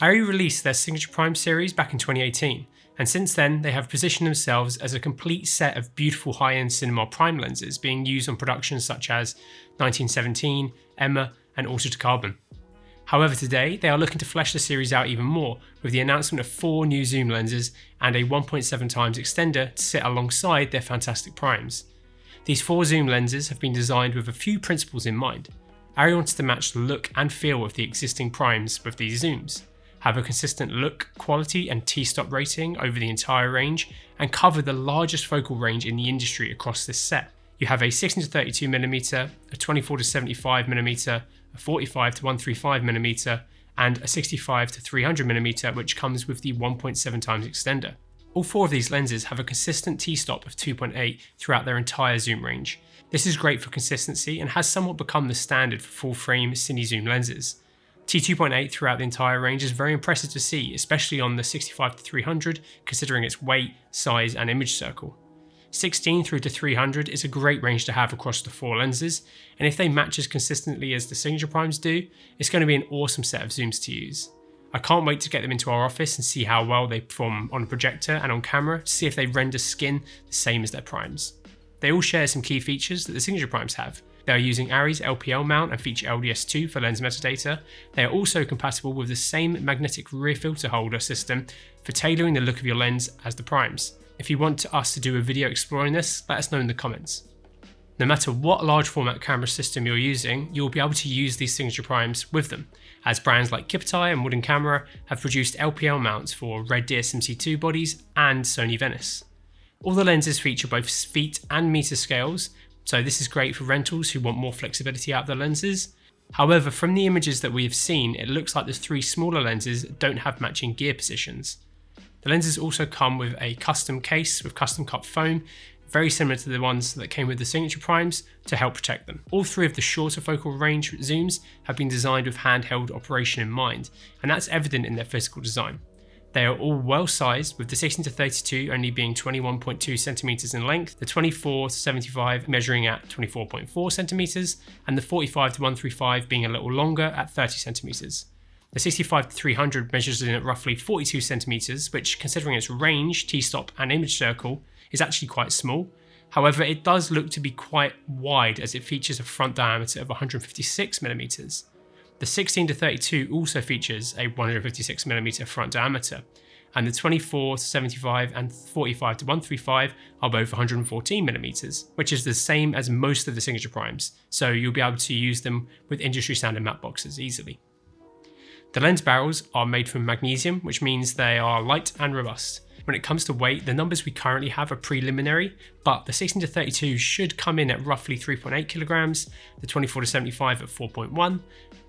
ARRI released their Signature Prime series back in 2018, and since then they have positioned themselves as a complete set of beautiful high-end cinema prime lenses being used on productions such as 1917, Emma and Altered Carbon. However, today they are looking to flesh the series out even more with the announcement of 4 new zoom lenses and a 1.7x extender to sit alongside their fantastic primes. These 4 zoom lenses have been designed with a few principles in mind. ARRI wanted to match the look and feel of the existing primes with these zooms, have a consistent look, quality and t-stop rating over the entire range, and cover the largest focal range in the industry across this set. You have a 16-32mm, a 24-75mm, a 45-135mm, and a 65-300mm, which comes with the 1.7x extender. All 4 of these lenses have a consistent t-stop of 2.8 throughout their entire zoom range. This is great for consistency and has somewhat become the standard for full-frame cine zoom lenses. T2.8 throughout the entire range is very impressive to see, especially on the 65-300, considering its weight, size and image circle. 16 through to 300 is a great range to have across the 4 lenses, and if they match as consistently as the Signature Primes do, it's going to be an awesome set of zooms to use. I can't wait to get them into our office and see how well they perform on a projector and on camera to see if they render skin the same as their primes. They all share some key features that the Signature Primes have. They are using ARRI's LPL mount and feature LDS2 for lens metadata. They are also compatible with the same magnetic rear filter holder system for tailoring the look of your lens as the primes. If you want us to do a video exploring this, let us know in the comments. No matter what large format camera system you're using, you'll be able to use these Signature Primes with them, as brands like Kiptai and Wooden Camera have produced LPL mounts for Red Deer SIM-C2 bodies and Sony Venice. All the lenses feature both feet and meter scales, so this is great for rentals who want more flexibility out of their lenses. However, from the images that we have seen, it looks like the 3 smaller lenses don't have matching gear positions. The lenses also come with a custom case with custom cut foam, very similar to the ones that came with the Signature Primes, to help protect them. All 3 of the shorter focal range zooms have been designed with handheld operation in mind, and that's evident in their physical design. They are all well sized, with the 16-32 only being 21.2cm in length, the 24-75 measuring at 24.4cm, and the 45-135 being a little longer at 30cm. The 65-300 measures in at roughly 42cm, which, considering its range, t-stop and image circle, is actually quite small. However, it does look to be quite wide as it features a front diameter of 156mm. The 16-32 also features a 156mm front diameter, and the 24-75 and 45-135 are both 114mm, which is the same as most of the Signature Primes, so you'll be able to use them with industry standard matte boxes easily. The lens barrels are made from magnesium, which means they are light and robust. When it comes to weight, the numbers we currently have are preliminary, but the 16-32 should come in at roughly 3.8 kilograms, the 24-75 at 4.1,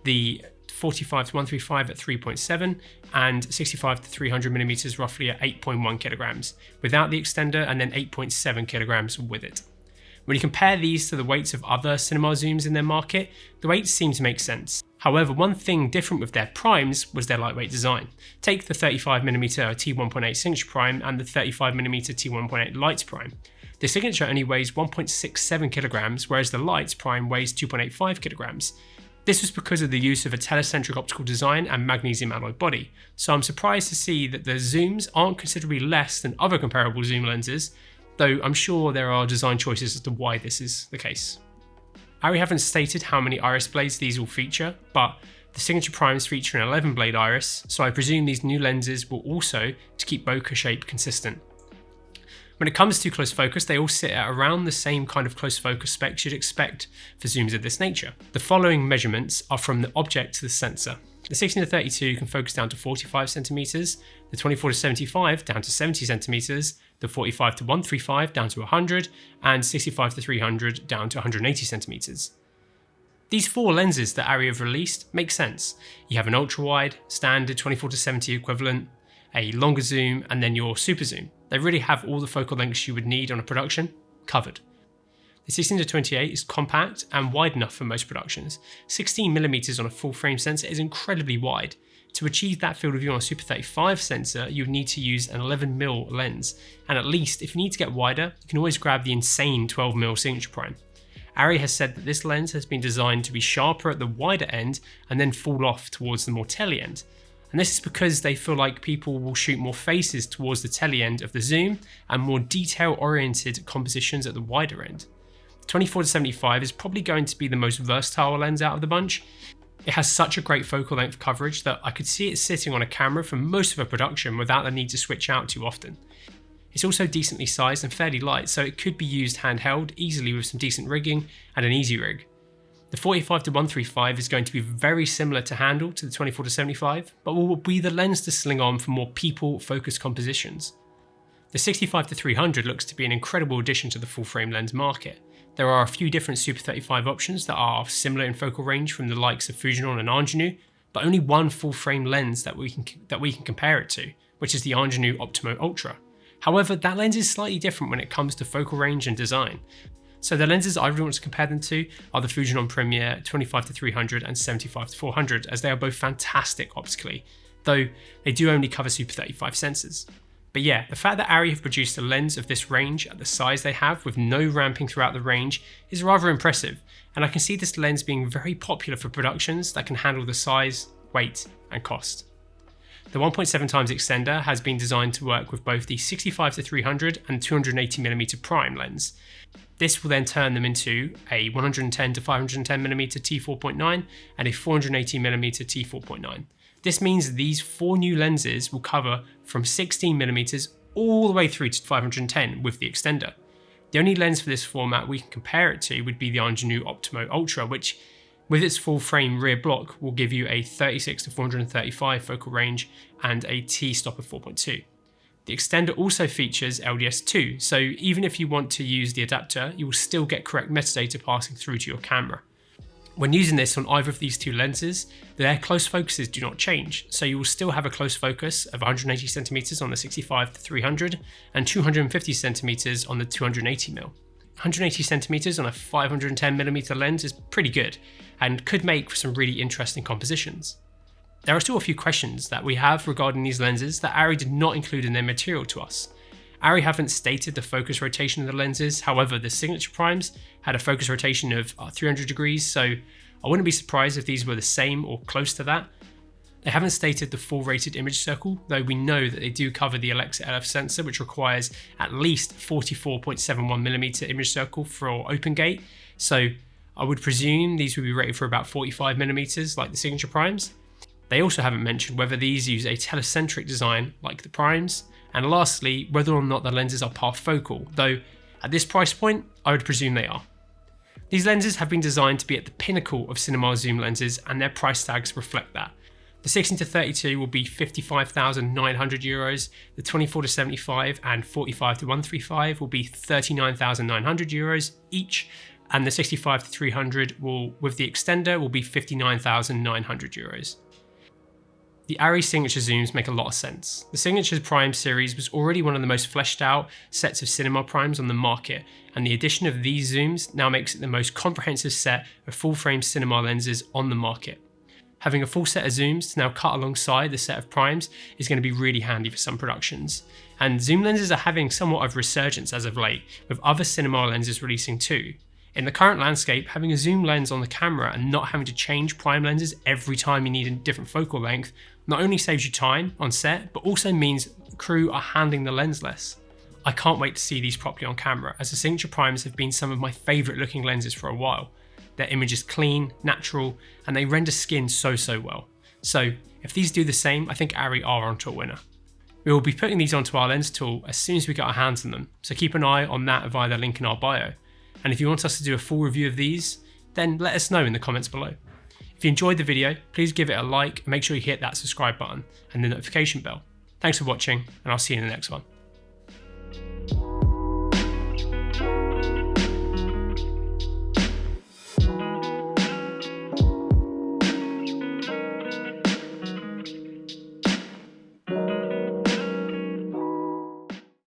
the 45-135 at 3.7, and 65-300mm roughly at 8.1 kilograms, without the extender, and then 8.7 kilograms with it. When you compare these to the weights of other cinema zooms in their market, the weights seem to make sense. However, one thing different with their primes was their lightweight design. Take the 35mm T1.8 Signature Prime and the 35mm T1.8 Lights Prime. The Signature only weighs 1.67 kilograms, whereas the Lights Prime weighs 2.85 kilograms. This was because of the use of a telecentric optical design and magnesium alloy body, so I'm surprised to see that the zooms aren't considerably less than other comparable zoom lenses, though I'm sure there are design choices as to why this is the case. ARRI haven't stated how many iris blades these will feature, but the Signature Primes feature an 11 blade iris, so I presume these new lenses will also to keep bokeh shape consistent. When it comes to close focus, they all sit at around the same kind of close focus specs you'd expect for zooms of this nature. The following measurements are from the object to the sensor. The 16-32 can focus down to 45cm, the 24-75 down to 70cm, the 45-135 down to 100, and 65-300 down to 180cm. These 4 lenses that ARRI have released make sense. You have an ultra-wide, standard 24-70 equivalent, a longer zoom, and then your super zoom. They really have all the focal lengths you would need on a production covered. The 16-28 is compact and wide enough for most productions. 16mm on a full frame sensor is incredibly wide. To achieve that field of view on a Super 35 sensor, you would need to use an 11mm lens, and at least if you need to get wider, you can always grab the insane 12mm Signature Prime. ARRI has said that this lens has been designed to be sharper at the wider end and then fall off towards the more telly end. And this is because they feel like people will shoot more faces towards the tele end of the zoom and more detail-oriented compositions at the wider end. The 24-75 is probably going to be the most versatile lens out of the bunch. It has such a great focal length coverage that I could see it sitting on a camera for most of a production without the need to switch out too often. It's also decently sized and fairly light, so it could be used handheld easily with some decent rigging and an easy rig. The 45-135 is going to be very similar to handle to the 24-75, but will be the lens to sling on for more people-focused compositions. The 65-300 looks to be an incredible addition to the full-frame lens market. There are a few different Super 35 options that are similar in focal range from the likes of Fujinon and Angenieux, but only one full-frame lens that we can compare it to, which is the Angenieux Optimo Ultra. However, that lens is slightly different when it comes to focal range and design. So the lenses I really want to compare them to are the Fujinon Premier 25-300 and 75-400, as they are both fantastic optically, though they do only cover Super 35 sensors. But yeah, the fact that ARRI have produced a lens of this range at the size they have with no ramping throughout the range is rather impressive, and I can see this lens being very popular for productions that can handle the size, weight and cost. The 1.7x extender has been designed to work with both the 65-300 and 280mm prime lens. This will then turn them into a 110-510mm t4.9 and a 480mm t4.9. This means these four new lenses will cover from 16mm all the way through to 510 with the extender. The only lens for this format we can compare it to would be the Angenieux Optimo Ultra, which with its full frame rear block will give you a 36-435 focal range and a t-stop of 4.2. The extender also features LDS2, so even if you want to use the adapter, you will still get correct metadata passing through to your camera. When using this on either of these two lenses, their close focuses do not change, so you will still have a close focus of 180cm on the 65-300 and 250cm on the 280mm. 180cm on a 510mm lens is pretty good, and could make for some really interesting compositions. There are still a few questions that we have regarding these lenses that ARRI did not include in their material to us. ARRI haven't stated the focus rotation of the lenses, however the Signature Primes had a focus rotation of 300 degrees, so I wouldn't be surprised if these were the same or close to that. They haven't stated the full rated image circle, though we know that they do cover the Alexa LF sensor, which requires at least 44.71mm image circle for open gate, so I would presume these would be rated for about 45mm like the Signature Primes. They also haven't mentioned whether these use a telecentric design like the Primes, and lastly, whether or not the lenses are parfocal, though at this price point, I would presume they are. These lenses have been designed to be at the pinnacle of cinema zoom lenses, and their price tags reflect that. The 16-32 will be €55,900, the 24-75 and 45-135 will be €39,900 each, and the 65-300 will, with the extender, will be €59,900. The ARRI Signature Zooms make a lot of sense. The Signature Prime series was already one of the most fleshed out sets of cinema primes on the market, and the addition of these zooms now makes it the most comprehensive set of full-frame cinema lenses on the market. Having a full set of zooms to now cut alongside the set of primes is going to be really handy for some productions. And zoom lenses are having somewhat of a resurgence as of late, with other cinema lenses releasing too. In the current landscape, having a zoom lens on the camera and not having to change prime lenses every time you need a different focal length not only saves you time on set, but also means the crew are handling the lens less. I can't wait to see these properly on camera, as the Signature Primes have been some of my favourite looking lenses for a while. Their image is clean, natural, and they render skin so well. So if these do the same, I think ARRI are onto a winner. We will be putting these onto our lens tool as soon as we get our hands on them, so keep an eye on that via the link in our bio. And if you want us to do a full review of these, then let us know in the comments below. If you enjoyed the video, please give it a like and make sure you hit that subscribe button and the notification bell. Thanks for watching, and I'll see you in the next one.